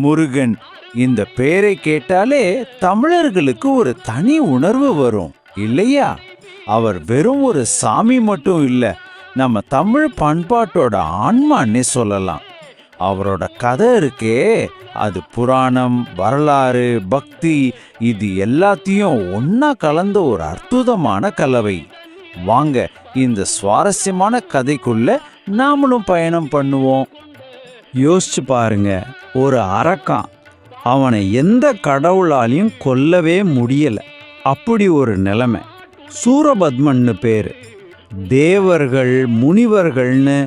முருகன் இந்த பெயரை கேட்டாலே தமிழர்களுக்கு ஒரு தனி உணர்வு வரும் இல்லையா? அவர் வெறும் ஒரு சாமி மட்டும் இல்ல, நம்ம தமிழ் பண்பாட்டோட ஆன்மான்னே சொல்லலாம். அவரோட கதை இருக்கே, அது புராணம், வரலாறு, பக்தி, இது எல்லாத்தையும் ஒன்னா கலந்த ஒரு அற்புதமான கலவை. வாங்க இந்த சுவாரஸ்யமான கதைக்குள்ள நாமளும் பயணம் பண்ணுவோம். யோசிச்சு பாருங்க, ஒரு அரக்கன், அவனை எந்த கடவுளாலையும் கொல்லவே முடியல. அப்படி ஒரு நிலைமை. சூரபத்மன்னு பேரு. தேவர்கள், முனிவர்கள்னு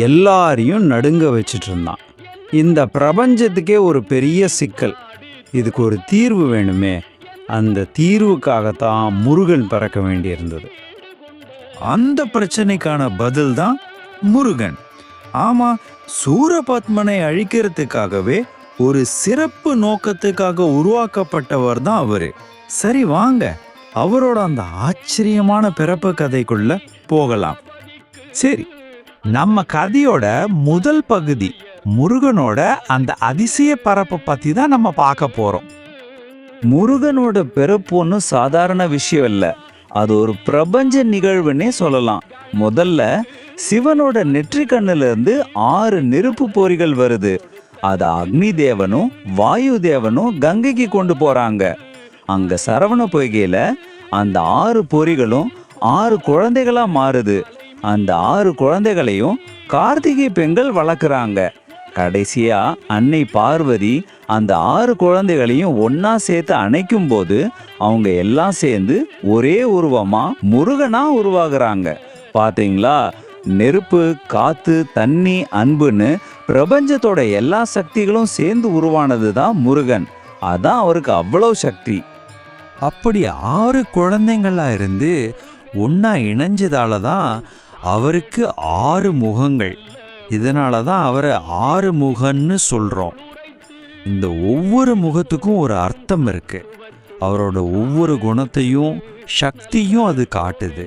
எல்லாரையும் நடுங்க வச்சிட்டு இருந்தான். இந்த பிரபஞ்சத்துக்கே ஒரு பெரிய சிக்கல். இதுக்கு ஒரு தீர்வு வேணுமே. அந்த தீர்வுக்காகத்தான் முருகன் பிறக்க வேண்டியிருந்தது. அந்த பிரச்சனைக்கான பதில் தான் முருகன். ஆமா, சூரபத்மனை அழிக்கிறதுக்காகவே ஒரு சிறப்பு நோக்கத்துக்காக உருவாக்கப்பட்டவர் தான் அவரு. சரி வாங்க, அவரோட அந்த ஆச்சரியமான பிறப்பு கதைக்குள்ள போகலாம். சரி, நம்ம கதையோட முதல் பகுதி முருகனோட அந்த அதிசய பரப்பை பத்தி தான் நம்ம பார்க்க போறோம். முருகனோட பிறப்பு ஒன்றும் சாதாரண விஷயம் இல்லை. அது ஒரு பிரபஞ்ச நிகழ்வுன்னே சொல்லலாம். முதல்ல சிவனோட நெற்றி கண்ணுல இருந்து 6 நெருப்பு பொறிகள் வருது. அது அக்னி தேவனும் வாயு தேவனும் கங்கைக்கு கொண்டு போறாங்க. அங்க சரவண பொய்கையில அந்த 6 பொறிகளும் 6 குழந்தைகளா மாறுது. அந்த 6 குழந்தைகளையும் கார்த்திகை பெண்கள் வளர்க்குறாங்க. கடைசியா அன்னை பார்வதி அந்த 6 குழந்தைகளையும் ஒன்னா சேர்த்து அணைக்கும் போது அவங்க எல்லாம் சேர்ந்து ஒரே உருவமா முருகனா உருவாகுறாங்க. பாத்தீங்களா? நெருப்பு, காத்து, தண்ணி, அன்புன்னு பிரபஞ்சத்தோட எல்லா சக்திகளும் சேர்ந்து உருவானது தான் முருகன். அதான் அவருக்கு அவ்வளவு சக்தி. அப்படி 6 குழந்தைங்களா இருந்து ஒன்னா இணைஞ்சதால தான் அவருக்கு 6 முகங்கள். இதனால தான் அவரை 6 முகன்னு சொல்றோம். இந்த ஒவ்வொரு முகத்துக்கும் ஒரு அர்த்தம் இருக்கு. அவரோட ஒவ்வொரு குணத்தையும் சக்தியும் அது காட்டுது.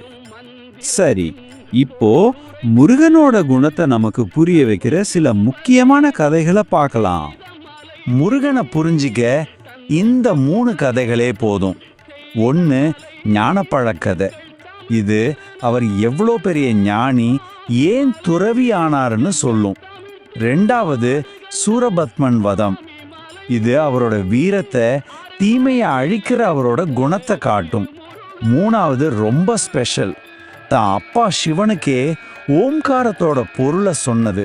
சரி, இப்போ முருகனோட குணத்தை நமக்கு புரிய வைக்கிற சில முக்கியமான கதைகளை பார்க்கலாம். முருகனை புரிஞ்சிக்க இந்த 3 கதைகளே போதும். 1 ஞானப்பழக்கதை. இது அவர் எவ்வளோ பெரிய ஞானி, ஏன் துறவி ஆனாருன்னு சொல்லும். 2வது சூரபத்மன் வதம். இது அவரோட வீரத்தை, தீமையை அழிக்கிற அவரோட குணத்தை காட்டும். 3வது ரொம்ப ஸ்பெஷல், தான் அப்பா சிவனுக்கே ஓம்காரத்தோட பொருளை சொன்னது.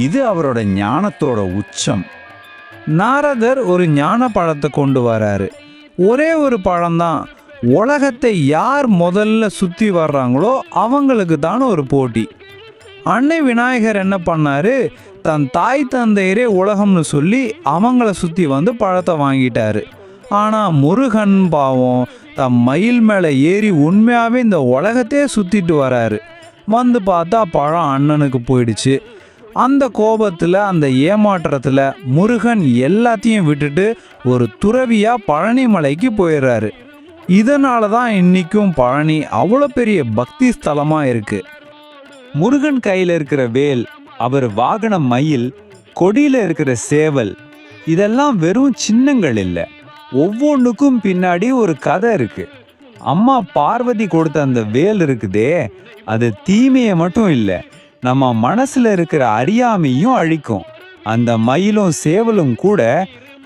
இது அவரோட ஞானத்தோட உச்சம். நாரதர் ஒரு ஞான பழத்தை கொண்டு வராரு. ஒரே ஒரு பழம்தான். உலகத்தை யார் முதல்ல சுற்றி வர்றாங்களோ அவங்களுக்கு தான் ஒரு போட்டி. அன்னை விநாயகர் என்ன பண்ணாரு? தன் தாய் தந்தையரே உலகம்னு சொல்லி அவங்கள சுற்றி வந்து பழத்தை வாங்கிட்டாரு. ஆனால் முருகன் பாவம் தன் மயில் மேலே ஏறி உண்மையாகவே இந்த உலகத்தையே சுற்றிட்டு வராரு. வந்து பார்த்தா பழம் அண்ணனுக்கு போயிடுச்சு. அந்த கோபத்தில், அந்த ஏமாற்றத்தில் முருகன் எல்லாத்தையும் விட்டுட்டு ஒரு துறவியாக பழனி மலைக்கு போயிடுறாரு. இதனால தான் இன்றைக்கும் பழனி அவ்வளோ பெரிய பக்தி ஸ்தலமாக இருக்கு. முருகன் கையில் இருக்கிற வேல், அவர் வாகன மயில், கொடியில் இருக்கிற சேவல், இதெல்லாம் வெறும் சின்னங்கள் இல்லை. ஒவ்வொன்றுக்கும் பின்னாடி ஒரு கதை இருக்கு. அம்மா பார்வதி கொடுத்த அந்த வேல் இருக்குதே, அது தீமையை மட்டும் இல்லை, நம்ம மனசுல இருக்கிற அறியாமையும் அழிக்கும். அந்த மயிலும் சேவலும் கூட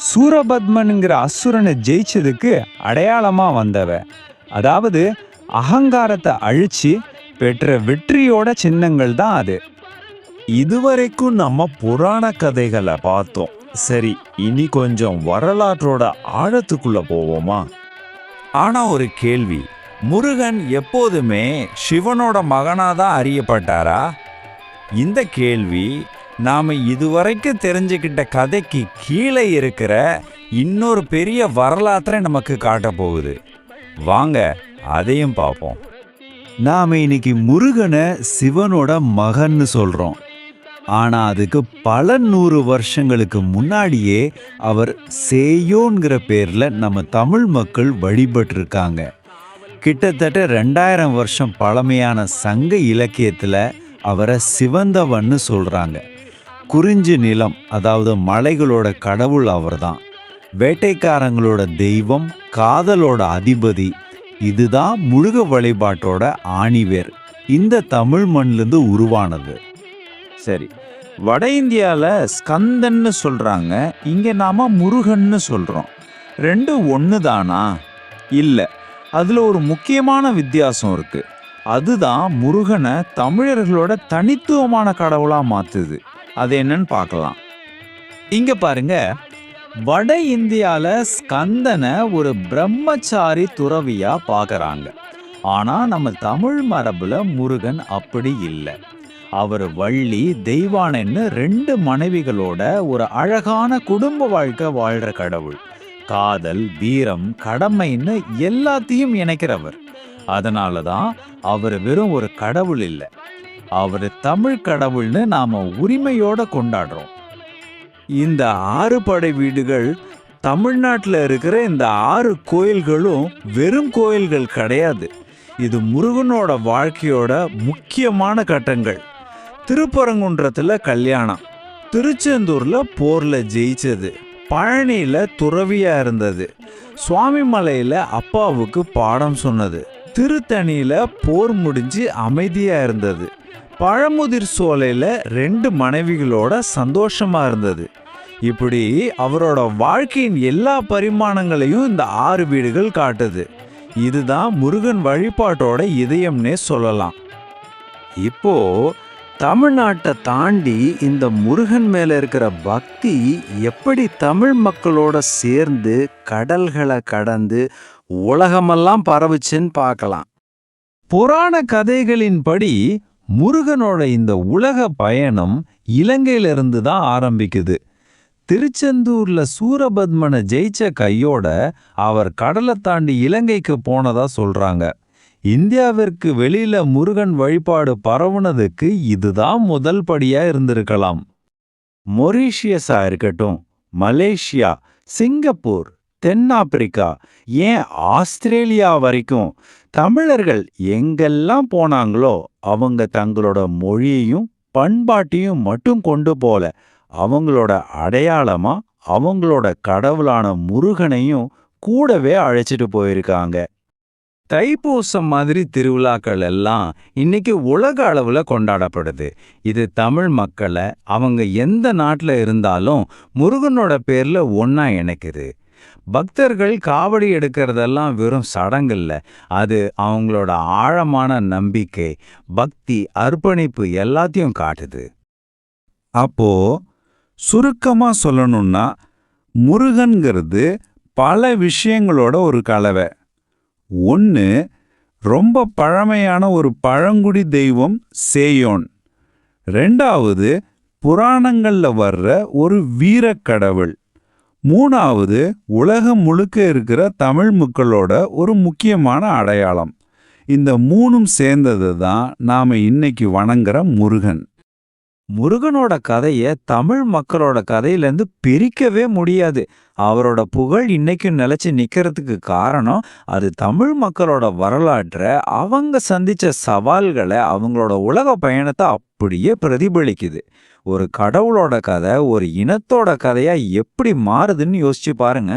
சூரபத்மனுங்கிற அசுரனை ஜெயிச்சதுக்கு அடையாளமா வந்தவ. அதாவது அகங்காரத்தை அழிச்சு பெற்ற வெற்றியோட சின்னங்கள் தான் அது. இதுவரைக்கும் நம்ம புராண கதைகளை பார்த்தோம். சரி, இனி கொஞ்சம் வரலாற்றோட ஆழத்துக்குள்ள போவோமா? ஆனா ஒரு கேள்வி, முருகன் எப்போதுமே சிவனோட மகனாதான் அறியப்பட்டாரா? இந்த கேள்வி நாம இதுவரைக்கும் தெரிஞ்சுக்கிட்ட கதைக்கு கீழே இருக்கிற இன்னொரு பெரிய வரலாற்றை நமக்கு காட்ட போகுது. வாங்க அதையும் பார்ப்போம். நாம இன்னைக்கு முருகனை சிவனோட மகன்னு சொல்றோம். ஆனா அதுக்கு பல 100 வருஷங்களுக்கு முன்னாடியே அவர் சேயோன்கிற பேர்ல நம்ம தமிழ் மக்கள் வழிபட்டிருக்காங்க. கிட்டத்தட்ட 2000 வருஷம் பழமையான சங்க இலக்கியத்துல அவரை சிவந்தவன்னு சொல்றாங்க. குறிஞ்சி நிலம், அதாவது மலைகளோட கடவுள் அவர்தான். வேட்டைக்காரங்களோட தெய்வம், காதலோட அதிபதி. இதுதான் முருக வழிபாட்டோட ஆணிவேர். இந்த தமிழ் மண்ணிலிருந்து உருவானது. சரி, வட இந்தியால ஸ்கந்தன்னு சொல்றாங்க, இங்க நாம முருகன்னு சொல்றோம். ரெண்டும் ஒன்று தானா? இல்லை, அதுல ஒரு முக்கியமான வித்தியாசம் இருக்கு. அதுதான் முருகனை தமிழர்களோட தனித்துவமான கடவுளா மாத்துது. அது என்னன்னு பார்க்கலாம். இங்க பாருங்க, வட இந்தியால ஸ்கந்தனை ஒரு பிரம்மச்சாரி துறவியா பார்க்கறாங்க. ஆனா நம்ம தமிழ் மரபுல முருகன் அப்படி இல்லை. அவர் வள்ளி, தெய்வானைன்னு 2 மனைவிகளோட ஒரு அழகான குடும்ப வாழ்க்கை வாழ்ற கடவுள். காதல், வீரம், கடமைன்னு எல்லாத்தையும் இணைக்கிறவர். அதனால தான் அவர் வெறும் ஒரு கடவுள் இல்லை, அவர் தமிழ் கடவுள்னு நாம உரிமையோட கொண்டாடுறோம். இந்த 6 படை வீடுகள், தமிழ்நாட்டில் இருக்கிற இந்த 6 கோயில்களும் வெறும் கோயில்கள் கிடையாது. இது முருகனோட வாழ்க்கையோட முக்கியமான கட்டங்கள். திருப்பரங்குன்றத்துல கல்யாணம், திருச்செந்தூர்ல போர்ல ஜெயிச்சது, பழனியில துறவியா இருந்தது, சுவாமி மலையில அப்பாவுக்கு பாடம் சொன்னது, திருத்தணியில போர் முடிஞ்சு அமைதியா இருந்தது, பழமுதிர் சோலையில 2 மனைவிகளோட சந்தோஷமா இருந்தது. இப்படி அவரோட வாழ்க்கையின் எல்லா பரிமாணங்களையும் இந்த 6 வீடுகள் காட்டுது. இதுதான் முருகன் வழிபாட்டோட இதயம்னே சொல்லலாம். இப்போ தமிழ்நாட்டை தாண்டி இந்த முருகன் மேல இருக்கிற பக்தி எப்படி தமிழ் மக்களோட சேர்ந்து கடல்களை கடந்து உலகமெல்லாம் பரவுச்சுன்னு பார்க்கலாம். புராண கதைகளின்படி முருகனோட இந்த உலக பயணம் இலங்கையிலிருந்து தான் ஆரம்பிக்குது. திருச்செந்தூர்ல சூரபத்மனை ஜெயிச்ச கையோட அவர் கடலை தாண்டி இலங்கைக்கு போனதா சொல்றாங்க. இந்தியாவிற்கு வெளியில முருகன் வழிபாடு பரவுனதுக்கு இதுதான் முதல் படியா இருந்திருக்கலாம். மொரீஷியஸா இருக்கட்டும், மலேசியா, சிங்கப்பூர், தென்னாப்பிரிக்கா, ஏன் ஆஸ்திரேலியா வரைக்கும் தமிழர்கள் எங்கெல்லாம் போனாங்களோ அவங்க தங்களோட மொழியையும் பண்பாட்டையும் மட்டும் கொண்டு போல அவங்களோட அடையாளமா அவங்களோட கடவுளான முருகனையும் கூடவே அழைச்சிட்டு போயிருக்காங்க. தைப்பூசம் மாதிரி திருவிழாக்கள் எல்லாம் இன்னைக்கு உலக அளவுல கொண்டாடப்படுது. இது தமிழ் மக்களை அவங்க எந்த நாட்டில் இருந்தாலும் முருகனோட பேர்ல ஒன்னா இணைக்குது. பக்தர்கள் காவடி எடுக்கிறதெல்லாம் வெறும் சடங்கில்ல, அது அவங்களோட ஆழமான நம்பிக்கை, பக்தி, அர்ப்பணிப்பு எல்லாத்தையும் காட்டுது. அப்போ சுருக்கமா சொல்லணும்னா, முருகன்கிறது பல விஷயங்களோட ஒரு கலவை. 1, ரொம்ப பழமையான ஒரு பழங்குடி தெய்வம் சேயோன். 2வது புராணங்கள்ல வர்ற ஒரு வீரக்கடவுள். 3வது உலகம் முழுக்க இருக்கிற தமிழ் மக்களோட ஒரு முக்கியமான அடையாளம். இந்த 3ம் சேர்ந்தது தான் நாம இன்னைக்கு வணங்குற முருகன். முருகனோட கதையை தமிழ் மக்களோட கதையிலேருந்து பிரிக்கவே முடியாது. அவரோட புகழ் இன்னைக்கும் நிலைச்சு நிற்கிறதுக்கு காரணம் அது தமிழ் மக்களோட வரலாற்றை, அவங்க சந்திச்ச சவால்களை, அவங்களோட உலக பயணத்தை அப்படியே பிரதிபலிக்குது. ஒரு கடவுளோட கதை ஒரு இனத்தோட கதையா எப்படி மாறுதுன்னு யோசிச்சு பாருங்க.